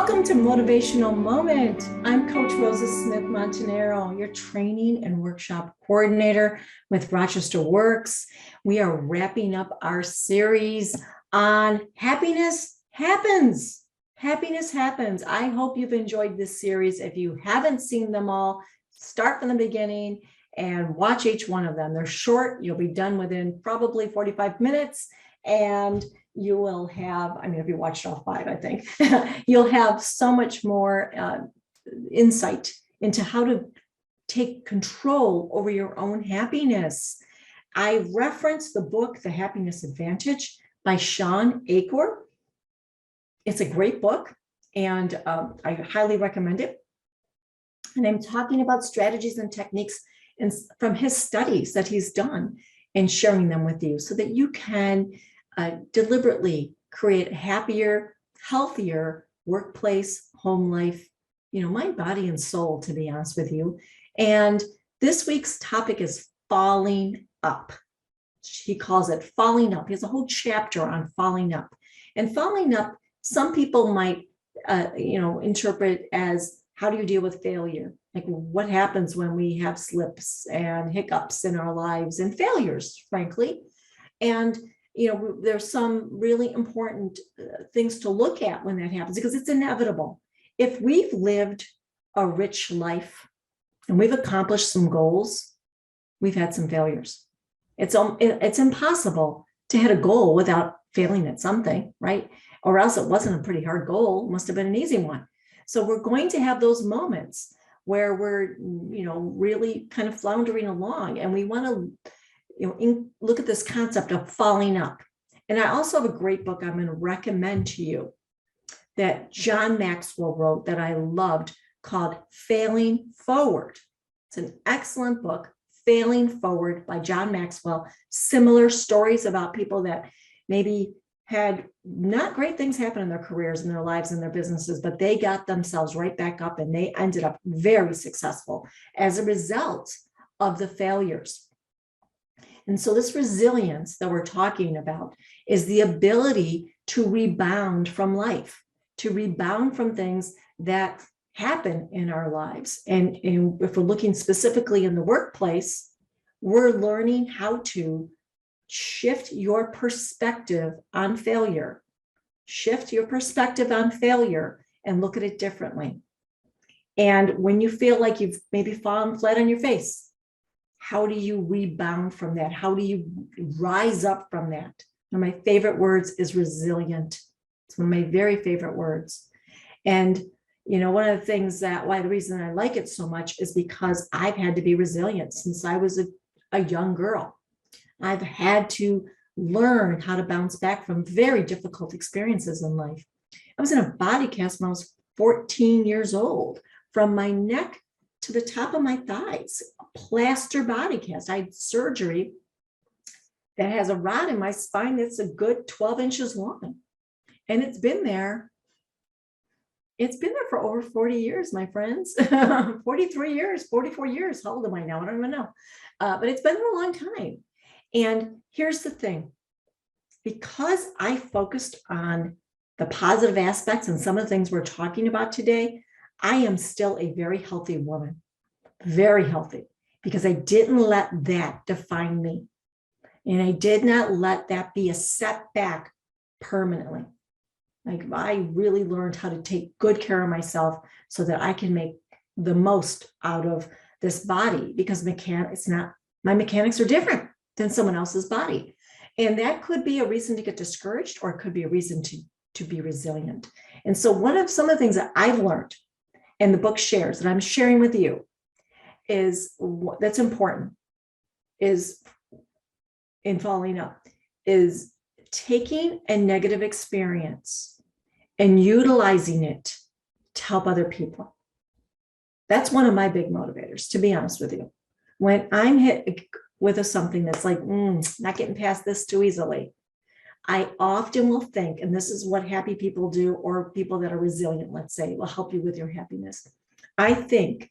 Welcome to Motivational Moment. I'm Coach Rosa Smith-Montanaro, your training and workshop coordinator with RochesterWorks. We are wrapping up our series on Happiness Happens. Happiness happens. I hope you've enjoyed this series. If you haven't seen them all, start from the beginning and watch each one of them. They're short. You'll be done within probably 45 minutes. And you will have, if you watched all five, I think, you'll have so much more insight into how to take control over your own happiness. I referenced the book, The Happiness Advantage by Shawn Achor. It's a great book, and I highly recommend it. And I'm talking about strategies and techniques from his studies that he's done and sharing them with you so that you can deliberately create a happier, healthier workplace, home life, mind, body, and soul, to be honest with you. And this week's topic is falling up. He calls it falling up. He has a whole chapter on falling up. And falling up, some people might, interpret as, how do you deal with failure? Like, what happens when we have slips and hiccups in our lives and failures, frankly? And there's some really important things to look at when that happens, because it's inevitable. If we've lived a rich life and we've accomplished some goals, we've had some failures. It's impossible to hit a goal without failing at something, right? Or else it wasn't a pretty hard goal. It must have been an easy one. So we're going to have those moments where we're, really kind of floundering along, and we want to look at this concept of falling up. And I also have a great book I'm going to recommend to you that John Maxwell wrote that I loved, called Failing Forward. It's an excellent book, Failing Forward by John Maxwell. Similar stories about people that maybe had not great things happen in their careers, in their lives, in their businesses, but they got themselves right back up and they ended up very successful as a result of the failures. And so this resilience that we're talking about is the ability to rebound from life, to rebound from things that happen in our lives. And if we're looking specifically in the workplace, we're learning how to shift your perspective on failure. Shift your perspective on failure and look at it differently. And when you feel like you've maybe fallen flat on your face, how do you rebound from that? How do you rise up from that? One of my favorite words is resilient. It's one of my very favorite words. And, one of the things the reason I like it so much is because I've had to be resilient since I was a young girl. I've had to learn how to bounce back from very difficult experiences in life. I was in a body cast when I was 14 years old, from my neck to the top of my thighs, a plaster body cast. I had surgery that has a rod in my spine that's a good 12 inches long. And it's been there for over 40 years, my friends. 43 years, 44 years. How old am I now? I don't even know. But it's been there a long time. And here's the thing. Because I focused on the positive aspects and some of the things we're talking about today, I am still a very healthy woman, very healthy, because I didn't let that define me. And I did not let that be a setback permanently. Like, I really learned how to take good care of myself so that I can make the most out of this body, because my mechanics are different than someone else's body. And that could be a reason to get discouraged, or it could be a reason to be resilient. And so some of the things that I've learned, and the book shares, that I'm sharing with you, is that's important, is in falling up, is taking a negative experience and utilizing it to help other people. That's one of my big motivators, to be honest with you. When I'm hit with something that's like, not getting past this too easily, I often will think, and this is what happy people do, or people that are resilient, let's say, will help you with your happiness. I think,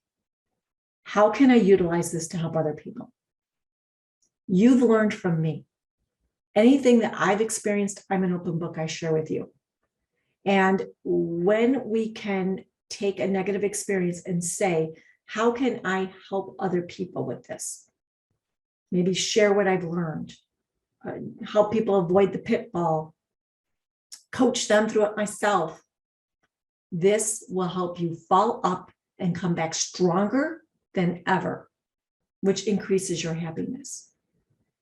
how can I utilize this to help other people? You've learned from me. Anything that I've experienced, I'm an open book, I share with you. And when we can take a negative experience and say, how can I help other people with this? Maybe share what I've learned, help people avoid the pitfall, coach them through it myself. This will help you fall up and come back stronger than ever, which increases your happiness.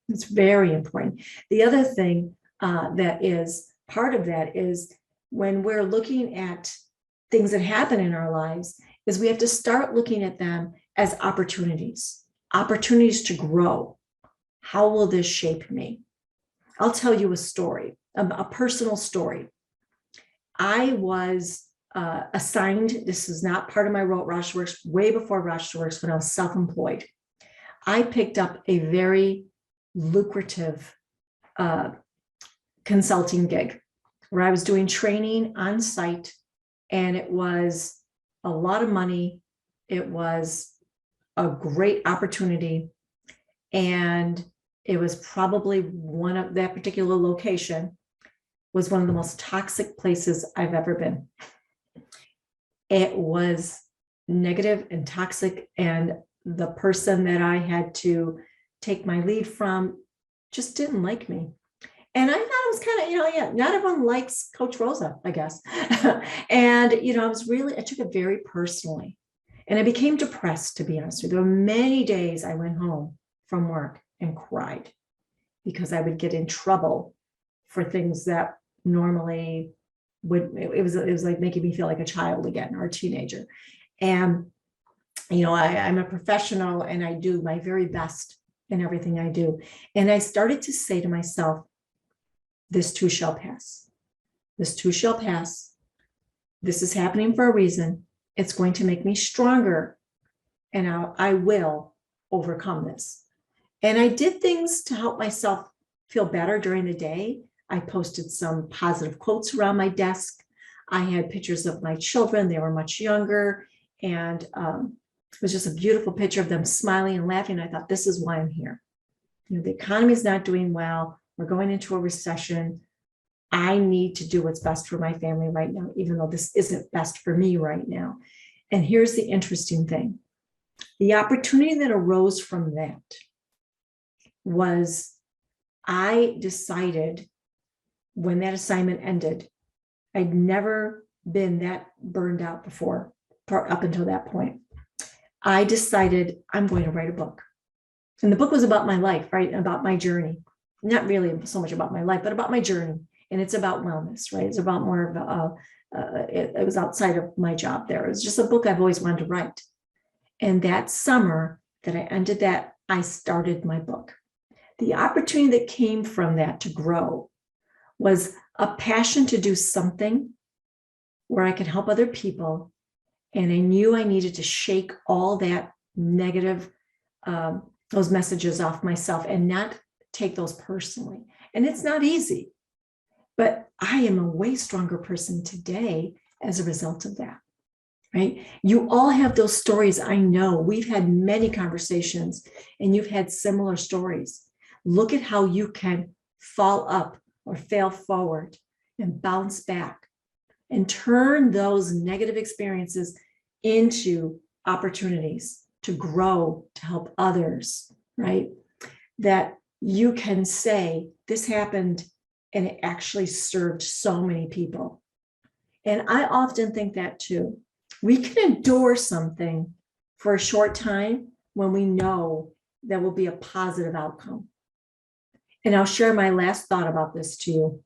It's very important. The other thing that is part of that is when we're looking at things that happen in our lives, is we have to start looking at them as opportunities to grow. How will this shape me? I'll tell you a story, a personal story. I was assigned, this is not part of my role at RochesterWorks, way before RochesterWorks when I was self-employed. I picked up a very lucrative consulting gig where I was doing training on site, and it was a lot of money. It was a great opportunity, and it was probably one of that particular location was one of the most toxic places I've ever been. It was negative and toxic, and the person that I had to take my lead from just didn't like me. And I thought it was kind of, not everyone likes Coach Rosa, I guess. And, I took it very personally. And I became depressed, to be honest with you. There were many days I went home from work and cried because I would get in trouble for things that normally it was like making me feel like a child again or a teenager. And, I'm a professional and I do my very best in everything I do. And I started to say to myself, this too shall pass. This too shall pass. This is happening for a reason. It's going to make me stronger, and I will overcome this. And I did things to help myself feel better during the day. I posted some positive quotes around my desk. I had pictures of my children. They were much younger. And it was just a beautiful picture of them smiling and laughing. I thought, this is why I'm here. The economy is not doing well. We're going into a recession. I need to do what's best for my family right now, even though this isn't best for me right now. And here's the interesting thing. The opportunity that arose from that was I decided when that assignment ended, I'd never been that burned out before, up until that point. I decided I'm going to write a book. And the book was about my life, right? About my journey. Not really so much about my life, but about my journey. And it's about wellness, right? It's about more of it was outside of my job there. It was just a book I've always wanted to write. And that summer that I ended that, I started my book. The opportunity that came from that to grow was a passion to do something where I could help other people. And I knew I needed to shake all that negative, those messages off myself and not take those personally. And it's not easy, but I am a way stronger person today as a result of that, right? You all have those stories. I know we've had many conversations and you've had similar stories. Look at how you can fall up or fail forward and bounce back and turn those negative experiences into opportunities to grow, to help others, right? That you can say, this happened and it actually served so many people. And I often think that too. We can endure something for a short time when we know there will be a positive outcome. And I'll share my last thought about this to you.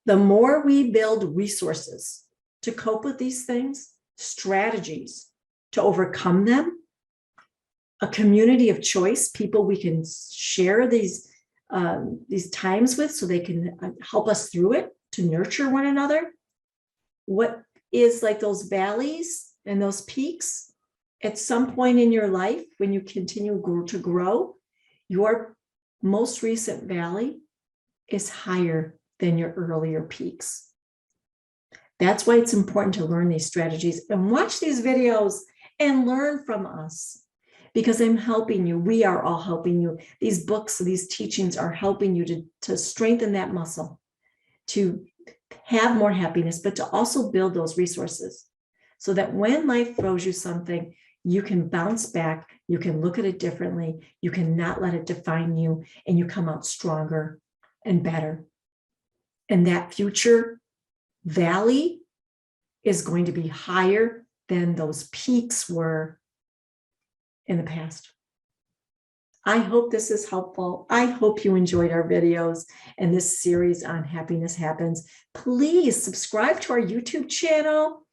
The more we build resources to cope with these things, strategies to overcome them, a community of choice, people we can share these times with so they can help us through it, to nurture one another. What is like those valleys and those peaks, at some point in your life, when you continue to grow, your most recent valley is higher than your earlier peaks. That's why it's important to learn these strategies and watch these videos and learn from us, because I'm helping you. We are all helping you. These books, these teachings are helping you to strengthen that muscle, to have more happiness, but to also build those resources so that when life throws you something, you can bounce back, you can look at it differently, you can not let it define you, and you come out stronger and better. And that future valley is going to be higher than those peaks were in the past. I hope this is helpful. I hope you enjoyed our videos and this series on Happiness Happens. Please subscribe to our YouTube channel,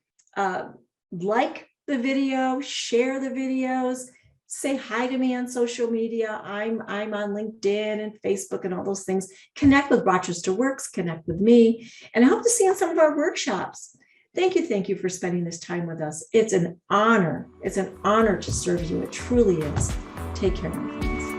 like the video, share the videos, say hi to me on social media. I'm on LinkedIn and Facebook and all those things. Connect with RochesterWorks, connect with me, and I hope to see you on some of our workshops. Thank you for spending this time with us. It's an honor. It's an honor to serve you. It truly is. Take care, my friends.